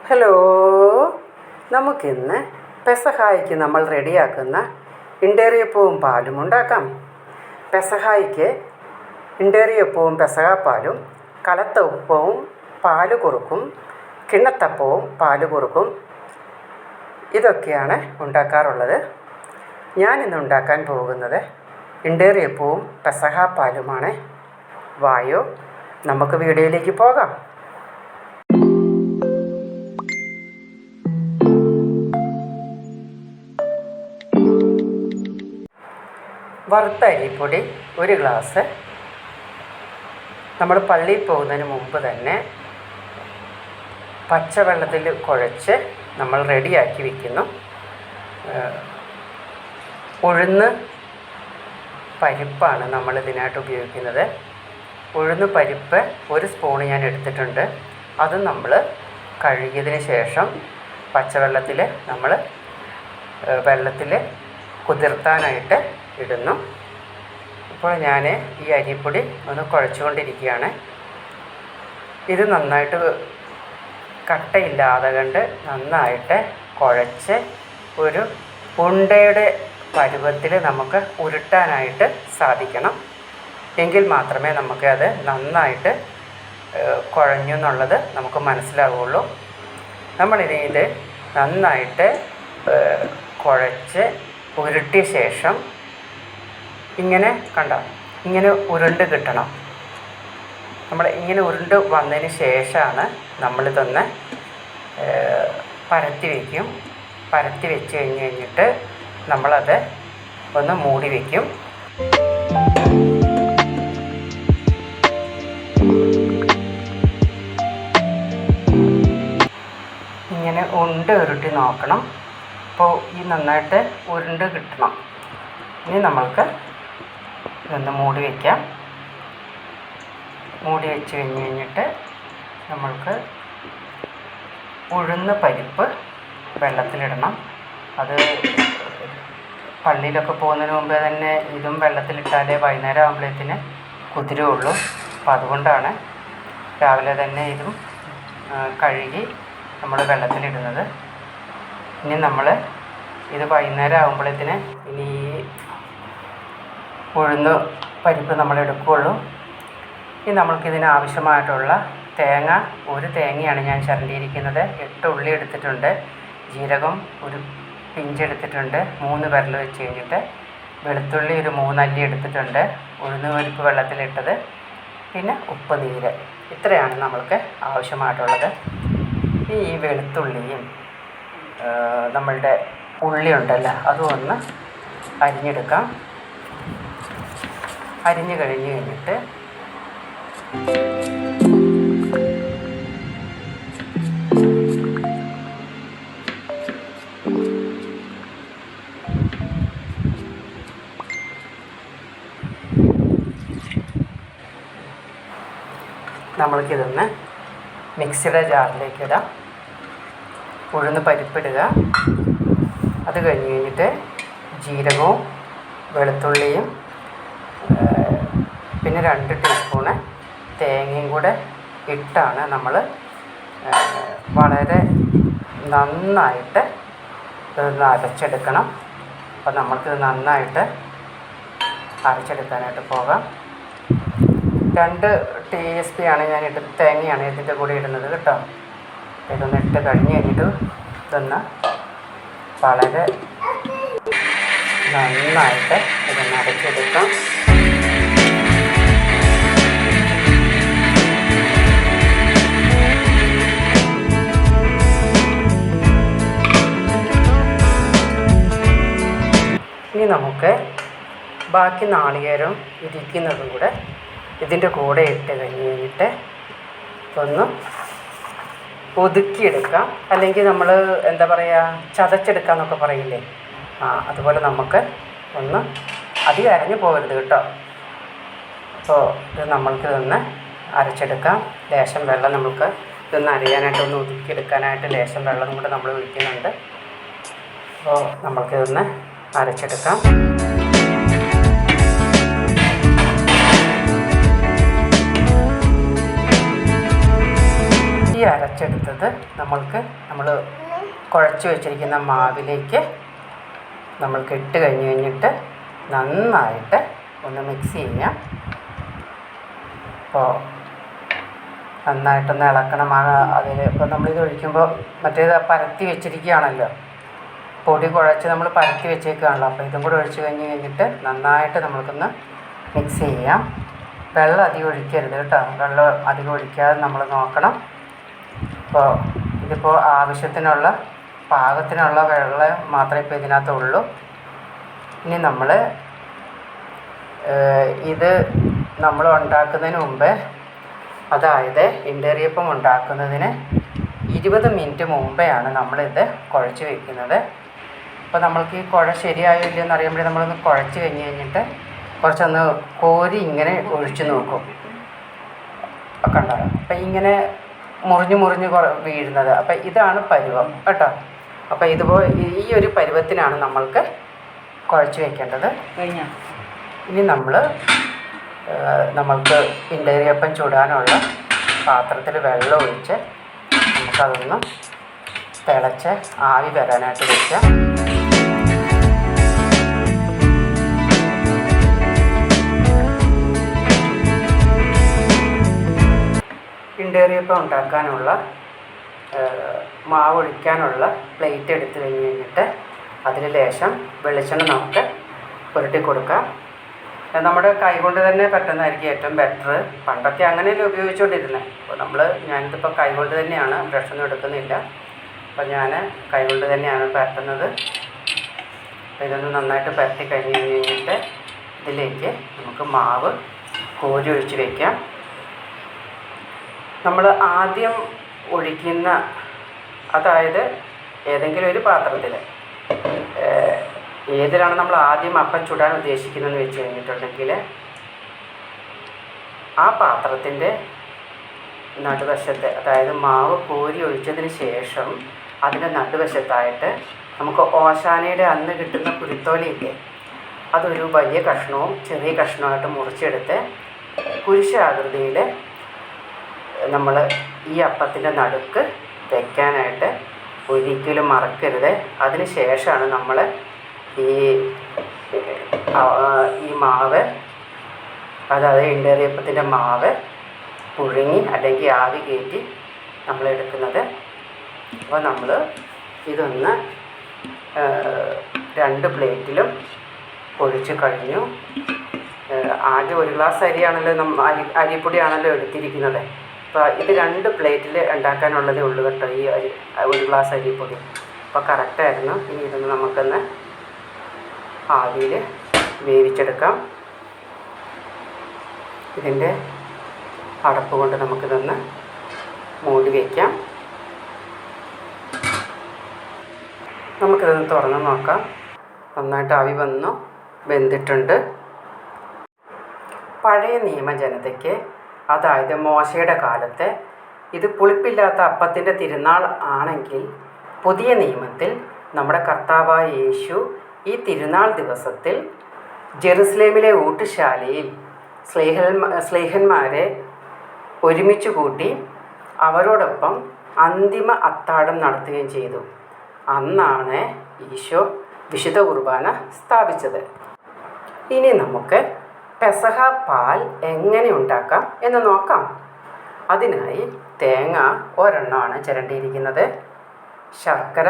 Hello, നമുക്കിന്ന് പെസഹായിക്ക് നമ്മൾ റെഡിയാക്കുന്ന ഇണ്ടേറിയപ്പവും പാലും ഉണ്ടാക്കാം. പെസഹായിക്ക് ഇണ്ടേറിയപ്പവും പെസഹാപ്പാലും കലത്ത ഉപ്പവും പാല് കുറുക്കും കിണ്ണത്തപ്പവും പാല് കുറുക്കും ഇതൊക്കെയാണ് ഉണ്ടാക്കാറുള്ളത്. ഞാനിന്ന് ഉണ്ടാക്കാൻ പോകുന്നത് ഇണ്ടേറിയപ്പവും പെസഹാപ്പാലുമാണ്. വായോ, നമുക്ക് വീഡിയോയിലേക്ക് പോകാം. വറുത്ത അരിപ്പൊടി 1 ഗ്ലാസ് നമ്മൾ പള്ളിയിൽ പോകുന്നതിന് മുമ്പ് തന്നെ പച്ചവെള്ളത്തിൽ കുഴച്ച് നമ്മൾ റെഡിയാക്കി വയ്ക്കുന്നു. ഉഴുന്ന് പരിപ്പാണ് നമ്മൾ ഇതിനായിട്ട് ഉപയോഗിക്കുന്നത്. ഉഴുന്ന് പരിപ്പ് 1 സ്പൂണ് ഞാൻ എടുത്തിട്ടുണ്ട്. അത് നമ്മൾ കഴുകിയതിന് ശേഷം പച്ചവെള്ളത്തിൽ നമ്മൾ വെള്ളത്തിൽ കുതിർത്താനായിട്ട് ഇടുന്നു. ഇപ്പോൾ ഞാൻ ഈ അരിപ്പൊടി ഒന്ന് കുഴച്ചുകൊണ്ടിരിക്കുകയാണ്. ഇത് നന്നായിട്ട് കട്ടയില്ലാതെ കണ്ട് നന്നായിട്ട് കുഴച്ച് ഒരു ഉണ്ടയുടെ പരുവത്തിൽ നമുക്ക് ഉരുട്ടാനായിട്ട് സാധിക്കണം. എങ്കിൽ മാത്രമേ നമുക്ക് അത് നന്നായിട്ട് കുഴഞ്ഞു എന്നുള്ളത് നമുക്ക് മനസ്സിലാവുകയുള്ളൂ. നമ്മളിത് നന്നായിട്ട് കുഴച്ച് ഉരുട്ടിയ ശേഷം ഇങ്ങനെ ഇങ്ങനെ ഉരുണ്ട് കിട്ടണം. നമ്മൾ ഇങ്ങനെ ഉരുണ്ട് വന്നതിന് ശേഷമാണ് നമ്മളിതൊന്ന് പരത്തി വയ്ക്കും. പരത്തി വെച്ച് കഴിഞ്ഞിട്ട് നമ്മളത് ഒന്ന് മൂടി വയ്ക്കും. ഇങ്ങനെ ഉരുട്ടി നോക്കണം. അപ്പോൾ ഈ നന്നായിട്ട് ഉരുണ്ട് കിട്ടണം. ഇനി നമ്മൾക്ക് ഇതൊന്ന് മൂടി വയ്ക്കാം. മൂടി വെച്ച് കഴിഞ്ഞിട്ട് നമ്മൾക്ക് ഉഴുന്ന് പരിപ്പ് വെള്ളത്തിലിടണം. അത് പള്ളിയിലൊക്കെ പോകുന്നതിന് മുമ്പേ തന്നെ ഇതും വെള്ളത്തിലിട്ടാലേ വൈകുന്നേരം ആകുമ്പോഴത്തേന് കുതിരുള്ളൂ. അപ്പം അതുകൊണ്ടാണ് രാവിലെ തന്നെ ഇതും കഴുകി നമ്മൾ വെള്ളത്തിലിടുന്നത്. ഇനി നമ്മൾ ഇത് വൈകുന്നേരം ആകുമ്പോഴത്തേന് ഇനി ഉഴുന്ന് പരിപ്പ് നമ്മൾ എടുക്കുകയുള്ളൂ. ഇനി നമ്മൾക്കിതിന് ആവശ്യമായിട്ടുള്ള തേങ്ങ, 1 തേങ്ങയാണ് ഞാൻ ചിരണ്ടിയിരിക്കുന്നത്. 8 ഉള്ളി എടുത്തിട്ടുണ്ട്. ജീരകം 1 പിഞ്ചെടുത്തിട്ടുണ്ട്. 3 വിരൽ വെച്ച് കഴിഞ്ഞിട്ട് വെളുത്തുള്ളി 3 അല്ലി എടുത്തിട്ടുണ്ട്. ഉഴുന്ന് പരിപ്പ് വെള്ളത്തിലിട്ടത്, പിന്നെ ഉപ്പ്, നീര്, ഇത്രയാണ് നമ്മൾക്ക് ആവശ്യമായിട്ടുള്ളത്. ഈ വെളുത്തുള്ളിയും നമ്മളുടെ ഉള്ളി ഉണ്ടല്ലോ അതും ഒന്ന് അരിഞ്ഞെടുക്കാം. അരിഞ്ഞ് കഴിഞ്ഞിട്ട് നമ്മൾക്കിതൊന്ന് മിക്സിയുടെ ജാറിലേക്ക് ഇടാം. ഉഴുന്ന് പരിപ്പിടുക. അത് കഴിഞ്ഞിട്ട് ജീരകവും വെളുത്തുള്ളിയും പിന്നെ 2 ടീസ്പൂണ് തേങ്ങയും കൂടെ ഇട്ടാണ് നമ്മൾ വളരെ നന്നായിട്ട് ഇതൊന്ന് അരച്ചെടുക്കണം. അപ്പോൾ നമ്മൾക്കിത് നന്നായിട്ട് അരച്ചെടുക്കാനായിട്ട് പോകാം. 2 ടീസ്പൂണാണ് ഞാൻ തേങ്ങയാണ് ഇതിൻ്റെ കൂടെ ഇടുന്നത് കേട്ടോ. ഇതൊന്ന് ഇട്ട് കഴിഞ്ഞിട്ട് ഇതൊന്ന് വളരെ നന്നായിട്ട് ഇതൊന്ന് അരച്ചെടുക്കാം. ഇനി നമുക്ക് ബാക്കി നാളികേരം ഇരിക്കുന്നതും കൂടെ ഇതിൻ്റെ കൂടെ ഇട്ട് കഴിഞ്ഞിട്ട് ഒന്ന് ഒതുക്കിയെടുക്കാം. അല്ലെങ്കിൽ നമ്മൾ എന്താ പറയുക, ചതച്ചെടുക്കുക എന്നൊക്കെ പറയില്ലേ, അതുപോലെ നമുക്ക് ഒന്ന് അധികം അരഞ്ഞു പോകരുത് കേട്ടോ. അപ്പോൾ ഇത് നമ്മൾക്കിതൊന്ന് അരച്ചെടുക്കാം. ലേശം വെള്ളം നമുക്ക് ഇതൊന്ന് അരിയാനായിട്ട് ഒന്ന് ഒതുക്കിയെടുക്കാനായിട്ട് ലേശം വെള്ളം കൂടെ നമ്മൾ ഒഴിക്കുന്നുണ്ട്. അപ്പോൾ നമ്മൾക്കിതൊന്ന് അരച്ചെടുക്കാം. ഈ അരച്ചെടുത്തത് നമ്മൾ കുഴച്ച് വെച്ചിരിക്കുന്ന മാവിലേക്ക് നമ്മൾക്ക് ഇട്ട് കഴിഞ്ഞിട്ട് നന്നായിട്ട് ഒന്ന് മിക്സ് ചെയ്യാം. അപ്പോൾ നന്നായിട്ടൊന്ന് ഇളക്കണം. അതിൽ ഇപ്പോൾ നമ്മളിത് ഒഴിക്കുമ്പോൾ മറ്റേത് പരത്തി വെച്ചിരിക്കുകയാണല്ലോ, പൊടി കുഴച്ച് നമ്മൾ പരത്തി വെച്ചേക്കുകയാണല്ലോ. അപ്പോൾ ഇതും കൂടെ ഒഴിച്ച് കഴിഞ്ഞിട്ട് നന്നായിട്ട് നമ്മൾക്കൊന്ന് മിക്സ് ചെയ്യാം. വെള്ളം അധികം ഒഴിക്കരുത് കേട്ടോ, വെള്ളം അധികം ഒഴിക്കാതെ നമ്മൾ നോക്കണം. അപ്പോൾ ഇതിപ്പോൾ ആവശ്യത്തിനുള്ള പാകത്തിനുള്ള വെള്ളം മാത്രമേ ഇപ്പോൾ ഇതിനകത്തുള്ളൂ. ഇനി ഇത് നമ്മൾ ഉണ്ടാക്കുന്നതിന് മുമ്പ്, അതായത് ഇണ്ടേറിയപ്പം ഉണ്ടാക്കുന്നതിന് 20 മിനിറ്റ് മുമ്പെയാണ് നമ്മളിത് കുഴച്ച് വയ്ക്കുന്നത്. അപ്പോൾ നമ്മൾക്ക് ഈ കുഴ ശരിയായോ ഇല്ലയെന്ന് അറിയുമ്പോഴേ നമ്മളൊന്ന് കുഴച്ച് കഴിഞ്ഞിട്ട് കുറച്ചൊന്ന് കോരി ഇങ്ങനെ ഒഴിച്ച് നോക്കും. ഒക്കെ ഉണ്ടാകും. അപ്പം ഇങ്ങനെ മുറിഞ്ഞ് വീഴുന്നത്. അപ്പം ഇതാണ് പരുവം കേട്ടോ. അപ്പം ഇതുപോലെ ഈ ഒരു പരുവത്തിനാണ് നമ്മൾക്ക് കുഴച്ച് വയ്ക്കേണ്ടത്. ഇനി നമ്മൾക്ക് ഇണ്ടേറിയപ്പം ചുടാനുള്ള പാത്രത്തിൽ വെള്ളം ഒഴിച്ച് നമുക്കതൊന്ന് തിളച്ച് ആവി വരാനായിട്ട് വയ്ക്കാം. ഇണ്ടേറിയപ്പം ഉണ്ടാക്കാനുള്ള മാവ് ഒഴിക്കാനുള്ള പ്ലേറ്റ് എടുത്ത് കഴിഞ്ഞിട്ട് അതിൽ ലേശം വെളിച്ചെണ്ണ നമുക്ക് പുരട്ടി കൊടുക്കാം. നമ്മുടെ കൈകൊണ്ട് തന്നെ പറ്റുന്നതായിരിക്കും ഏറ്റവും ബെറ്റർ. പണ്ടൊക്കെ അങ്ങനെയല്ലേ ഉപയോഗിച്ചുകൊണ്ടിരുന്നത്. അപ്പോൾ ഞാനിതിപ്പോൾ കൈകൊണ്ട് തന്നെയാണ്, ബ്രഷൊന്നും എടുക്കുന്നില്ല. അപ്പോൾ ഞാൻ കൈകൊണ്ട് തന്നെയാണ് പരട്ടുന്നത്. അപ്പോൾ ഇതൊന്ന് നന്നായിട്ട് പരട്ടി കഴിഞ്ഞിട്ട് ഇതിലേക്ക് നമുക്ക് മാവ് കോരി ഒഴിച്ച് വയ്ക്കാം. നമ്മൾ ആദ്യം ഒഴിക്കുന്ന, അതായത് ഏതെങ്കിലും ഒരു പാത്രത്തിൽ, ഏതിലാണ് നമ്മൾ ആദ്യം അപ്പം ചുടാൻ ഉദ്ദേശിക്കുന്നതെന്ന് വെച്ച് കഴിഞ്ഞിട്ടുണ്ടെങ്കിൽ ആ പാത്രത്തിൻ്റെ നടുവശത്ത്, അതായത് മാവ് കോരി ഒഴിച്ചതിന് ശേഷം അതിൻ്റെ നടുവശത്തായിട്ട് നമുക്ക് ഓശാനയുടെ അന്ന് കിട്ടുന്ന കുരുത്തോലയില്ലേ, അതൊരു വലിയ കഷ്ണവും ചെറിയ കഷ്ണവുമായിട്ട് മുറിച്ചെടുത്ത് കുരിശാകൃതിയിൽ നമ്മൾ ഈ അപ്പത്തിൻ്റെ നടുക്ക് വയ്ക്കാനായിട്ട് ഒരിക്കലും മറക്കരുത്. അതിന് ശേഷമാണ് നമ്മൾ ഈ മാവ്, അതായത് ഇണ്ടേറിയപ്പത്തിൻ്റെ മാവ് പുഴുങ്ങി അല്ലെങ്കിൽ ആവി കയറ്റി നമ്മൾ എടുക്കുന്നത്. അപ്പോൾ നമ്മൾ ഇതൊന്ന് 2 പ്ലേറ്റിലും ഒഴിച്ച് കഴിഞ്ഞു. ആദ്യം 1 ഗ്ലാസ് അരിയാണല്ലോ, അരിപ്പൊടിയാണല്ലോ എടുത്തിരിക്കുന്നത്. അപ്പോൾ ഇത് 2 പ്ലേറ്റിൽ ഉണ്ടാക്കാനുള്ളതേ ഉള്ളൂ കേട്ടോ, ഈ 1 ഗ്ലാസ് അരിപ്പൊടി. അപ്പോൾ കറക്റ്റായിരുന്നു. ഇനി ഇതൊന്ന് നമുക്കൊന്ന് ആവിയിൽ വേവിച്ചെടുക്കാം. ഇതിൻ്റെ അടപ്പ് കൊണ്ട് നമുക്കിതൊന്ന് മൂടി വയ്ക്കാം. നമുക്കിതൊന്ന് തുറന്ന് നോക്കാം. നന്നായിട്ട് ആവി വന്നു, വെന്തിട്ടുണ്ട്. പഴയ നിയമജനതയ്ക്ക്, അതായത് മോശയുടെ കാലത്ത് ഇത് പുളിപ്പില്ലാത്ത അപ്പത്തിൻ്റെ തിരുനാൾ ആണെങ്കിൽ, പുതിയ നിയമത്തിൽ നമ്മുടെ കർത്താവായ യേശു ഈ തിരുനാൾ ദിവസത്തിൽ ജെറുസലേമിലെ ഊട്ടുശാലയിൽ സ്ലേഹന്മാരെ ഒരുമിച്ച് കൂട്ടി അവരോടൊപ്പം അന്തിമ അത്താഴം നടത്തുകയും ചെയ്തു. അന്നാണ് ഈശോ വിശുദ്ധ കുർബാന സ്ഥാപിച്ചത്. ഇനി നമുക്ക് പെസഹ പാൽ എങ്ങനെ ഉണ്ടാക്കാം എന്ന് നോക്കാം. അതിനായി തേങ്ങ 1 എണ്ണമാണ് ചിരണ്ടിയിരിക്കുന്നത്. ശർക്കര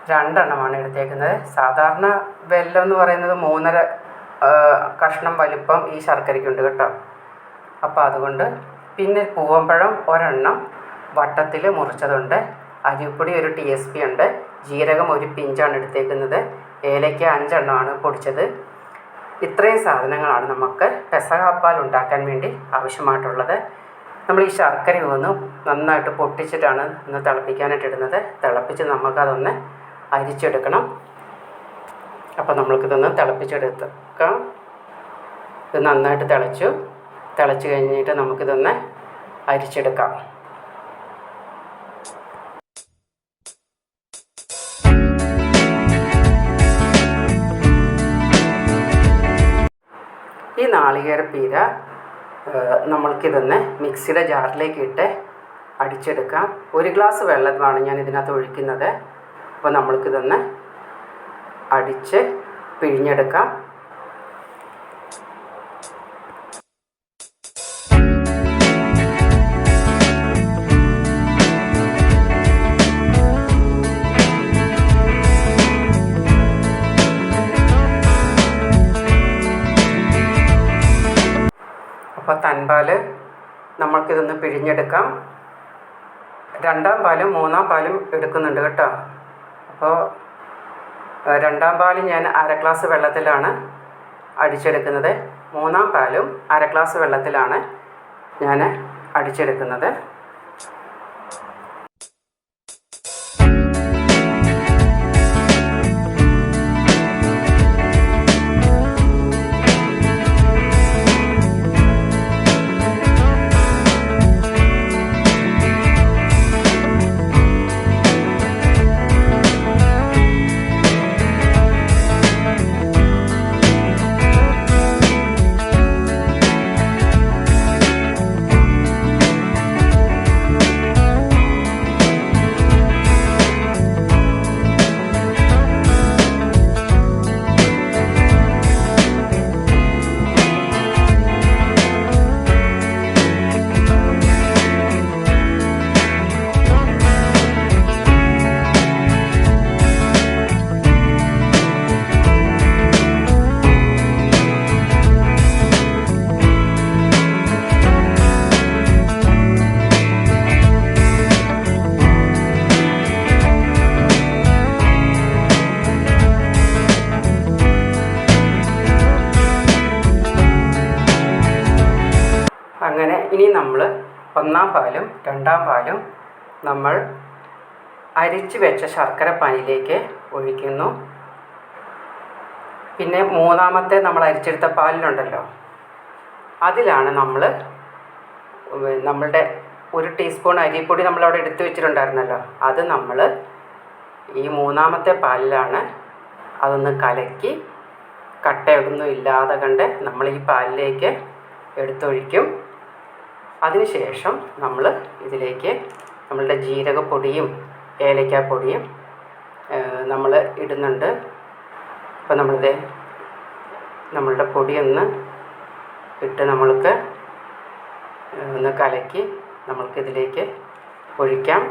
2 എണ്ണമാണ് എടുത്തേക്കുന്നത്. സാധാരണ വെല്ലം എന്ന് പറയുന്നത് 3.5 കഷ്ണം വലിപ്പം ഈ ശർക്കരയ്ക്കുണ്ട് കേട്ടോ. അപ്പോൾ അതുകൊണ്ട്, പിന്നെ പൂവമ്പഴം 1 എണ്ണം വട്ടത്തിൽ മുറിച്ചതുണ്ട്. അരിപ്പൊടി 1 TSP ഉണ്ട്. ജീരകം 1 പിഞ്ചാണ് എടുത്തേക്കുന്നത്. ഏലയ്ക്ക 5 എണ്ണമാണ് പൊടിച്ചത്. ഇത്രയും സാധനങ്ങളാണ് നമുക്ക് പെസഹ പാൽ ഉണ്ടാക്കാൻ വേണ്ടി ആവശ്യമായിട്ടുള്ളത്. നമ്മൾ ഈ ശർക്കര ഒന്ന് നന്നായിട്ട് പൊട്ടിച്ചിട്ടാണ് ഒന്ന് തിളപ്പിക്കാനായിട്ട് ഇടുന്നത്. തിളപ്പിച്ച് നമുക്കതൊന്ന് അരിച്ചെടുക്കണം. അപ്പോൾ നമ്മൾക്കിതൊന്ന് തിളപ്പിച്ചെടുക്കാം. ഇത് നന്നായിട്ട് തിളച്ച് കഴിഞ്ഞിട്ട് നമുക്കിതൊന്ന് അരിച്ചെടുക്കാം. ഈ നാളികേരപ്പീര നമ്മൾക്കിതൊന്ന് മിക്സിയുടെ ജാറിലേക്ക് ഇട്ട് അടിച്ചെടുക്കാം. 1 ഗ്ലാസ് വെള്ളമാണ് ഞാൻ ഇതിനകത്ത് ഒഴിക്കുന്നത്. അപ്പോൾ നമ്മൾക്കിതൊന്ന് അടിച്ച് പിഴിഞ്ഞെടുക്കാം. അപ്പോൾ തൻപാൽ നമ്മൾക്കിതൊന്ന് പിഴിഞ്ഞെടുക്കാം. 2ാം പാലും 3ാം പാലും എടുക്കുന്നുണ്ട് കേട്ടോ. അപ്പോൾ 2ാം പാൽ ഞാൻ 1/2 ഗ്ലാസ് വെള്ളത്തിലാണ് അടിച്ചെടുക്കുന്നത്. 3ാം പാലും 1/2 ഗ്ലാസ് വെള്ളത്തിലാണ് ഞാൻ അടിച്ചെടുക്കുന്നത്. അങ്ങനെ ഇനി നമ്മൾ 1ാം പാലും 2ാം പാലും നമ്മൾ അരിച്ച് വെച്ച ശർക്കര പാനിയിലേക്ക് ഒഴിക്കുന്നു. പിന്നെ 3ാമത്തെ നമ്മൾ അരിച്ചെടുത്ത പാലിലുണ്ടല്ലോ, അതിലാണ് നമ്മളുടെ 1 ടീസ്പൂൺ അരിപ്പൊടി നമ്മളവിടെ എടുത്തു വെച്ചിട്ടുണ്ടായിരുന്നല്ലോ, അത് നമ്മൾ ഈ 3ാമത്തെ പാലിലാണ് അതൊന്ന് കലക്കി കട്ടയൊന്നും ഇല്ലാതെ കണ്ട് നമ്മൾ ഈ പാലിലേക്ക് എടുത്തൊഴിക്കും. അതിനുശേഷം നമ്മൾ ഇതിലേക്ക് നമ്മളുടെ ജീരകപ്പൊടിയും ഏലക്കാപ്പൊടിയും നമ്മൾ ഇടുന്നുണ്ട്. അപ്പോൾ നമ്മളുടെ പൊടിയൊന്ന് ഇട്ട് നമ്മൾക്ക് ഒന്ന് കലക്കി നമ്മൾക്കിതിലേക്ക് ഒഴിക്കാം.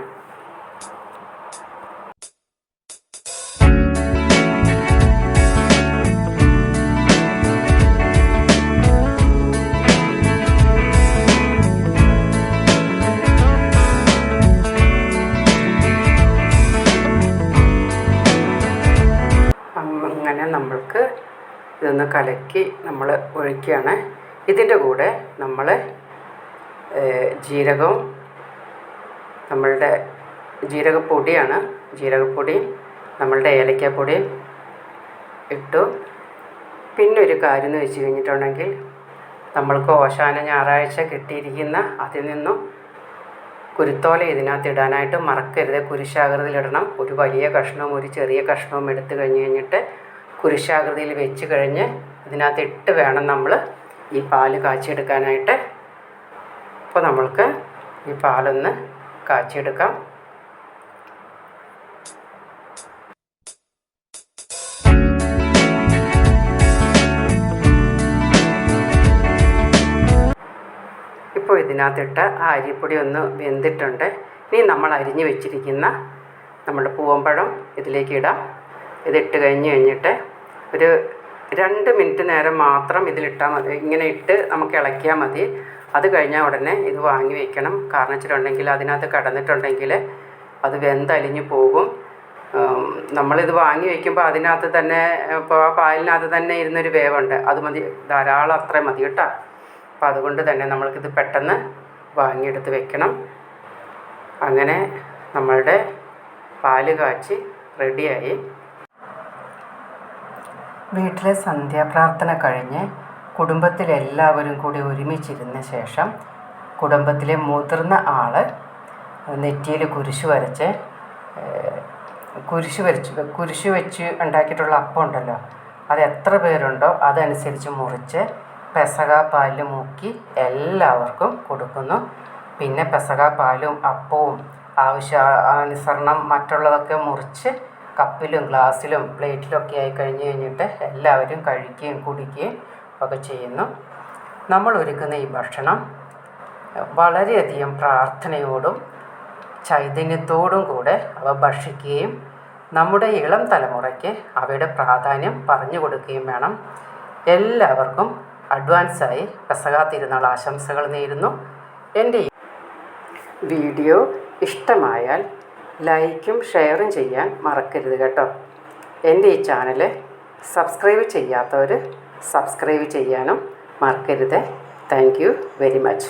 അങ്ങനെ നമ്മൾക്ക് ഇതൊന്ന് കലക്കി നമ്മൾ ഒഴിക്കുകയാണ്. ഇതിൻ്റെ കൂടെ നമ്മൾ നമ്മളുടെ ജീരകപ്പൊടിയാണ്, ജീരകപ്പൊടി നമ്മളുടെ ഏലക്കാപ്പൊടിയും ഇട്ടു. പിന്നെ ഒരു കാര്യം എന്ന് വെച്ച് കഴിഞ്ഞിട്ടുണ്ടെങ്കിൽ, നമ്മൾക്ക് ഓശാന ഞായറാഴ്ച കിട്ടിയിരിക്കുന്ന അതിൽ നിന്നും കുരുത്തോല ഇതിനകത്ത് ഇടാനായിട്ട് മറക്കരുത്. കുരിശാകൃതിയിലിടണം. ഒരു വലിയ കഷ്ണവും ഒരു ചെറിയ കഷ്ണവും എടുത്തു കഴിഞ്ഞിട്ട് കുരിശാകൃതിയിൽ വെച്ച് കഴിഞ്ഞ് ഇതിനകത്ത് ഇട്ട് വേണം നമ്മൾ ഈ പാല് കാച്ചിയെടുക്കാനായിട്ട്. അപ്പോൾ നമ്മൾക്ക് ഈ പാലൊന്ന് കാച്ചിയെടുക്കാം. ഇപ്പോൾ ഇതിനകത്തിട്ട് ആ അരിപ്പൊടി ഒന്ന് വെന്തിട്ടുണ്ട്. ഇനി നമ്മൾ അരിഞ്ഞ് വെച്ചിരിക്കുന്ന നമ്മുടെ പൂവമ്പഴം ഇതിലേക്ക് ഇടാം. ഇതിട്ട് കഴിഞ്ഞിട്ട് ഒരു 2 മിനിറ്റ് നേരം മാത്രം ഇതിലിട്ടാൽ മതി. ഇങ്ങനെ ഇട്ട് നമുക്ക് ഇളക്കിയാൽ മതി. അത് കഴിഞ്ഞാൽ ഉടനെ ഇത് വാങ്ങി വയ്ക്കണം. കാരണം വെച്ചിട്ടുണ്ടെങ്കിൽ അതിനകത്ത് കിടന്നിട്ടുണ്ടെങ്കിൽ അത് വെന്തലിഞ്ഞ് പോകും. നമ്മളിത് വാങ്ങി വയ്ക്കുമ്പോൾ അതിനകത്ത് തന്നെ, ഇപ്പോൾ ആ പാലിനകത്ത് തന്നെ ഇരുന്നൊരു വേവുണ്ട്, അത് മതി, ധാരാളം അത്രയും മതി കേട്ടോ. അപ്പോൾ അതുകൊണ്ട് തന്നെ നമ്മൾക്കിത് പെട്ടെന്ന് വാങ്ങിയെടുത്ത് വെക്കണം. അങ്ങനെ നമ്മളുടെ പാല് കാച്ചി റെഡിയായി. വീട്ടിലെ സന്ധ്യാപ്രാർത്ഥന കഴിഞ്ഞ് കുടുംബത്തിലെല്ലാവരും കൂടി ഒരുമിച്ചിരുന്ന ശേഷം കുടുംബത്തിലെ മുതിർന്ന ആൾ നെറ്റിയിൽ കുരിശ് വെച്ച് ഉണ്ടാക്കിയിട്ടുള്ള അപ്പം ഉണ്ടല്ലോ, അത് എത്ര പേരുണ്ടോ അതനുസരിച്ച് മുറിച്ച് പെസഹ പാലിൽ മുക്കി എല്ലാവർക്കും കൊടുക്കുന്നു. പിന്നെ പെസഹ പാലും അപ്പവും ആവശ്യാനുസരണം മറ്റുള്ളതൊക്കെ മുറിച്ച് കപ്പിലും ഗ്ലാസ്സിലും പ്ലേറ്റിലൊക്കെ ആയി കഴിഞ്ഞിട്ട് എല്ലാവരും കഴിക്കുകയും കുടിക്കുകയും ഒക്കെ ചെയ്യുന്നു. നമ്മൾ ഒരുക്കുന്ന ഈ ഭക്ഷണം വളരെയധികം പ്രാർത്ഥനയോടും ചൈതന്യത്തോടും കൂടെ അവ ഭക്ഷിക്കുകയും നമ്മുടെ ഇളം തലമുറയ്ക്ക് അവയുടെ പ്രാധാന്യം പറഞ്ഞു കൊടുക്കുകയും വേണം. എല്ലാവർക്കും അഡ്വാൻസായി പെസഹ തിരുനാൾ ആശംസകൾ നേരുന്നു. എൻ്റെ ഈ വീഡിയോ ഇഷ്ടമായാൽ ലൈക്കും ഷെയറും ചെയ്യാൻ മറക്കരുത് കേട്ടോ. എൻ്റെ ഈ ചാനൽ സബ്സ്ക്രൈബ് ചെയ്യാത്തവർ സബ്സ്ക്രൈബ് ചെയ്യാനും മറക്കരുത്. Thank you very much.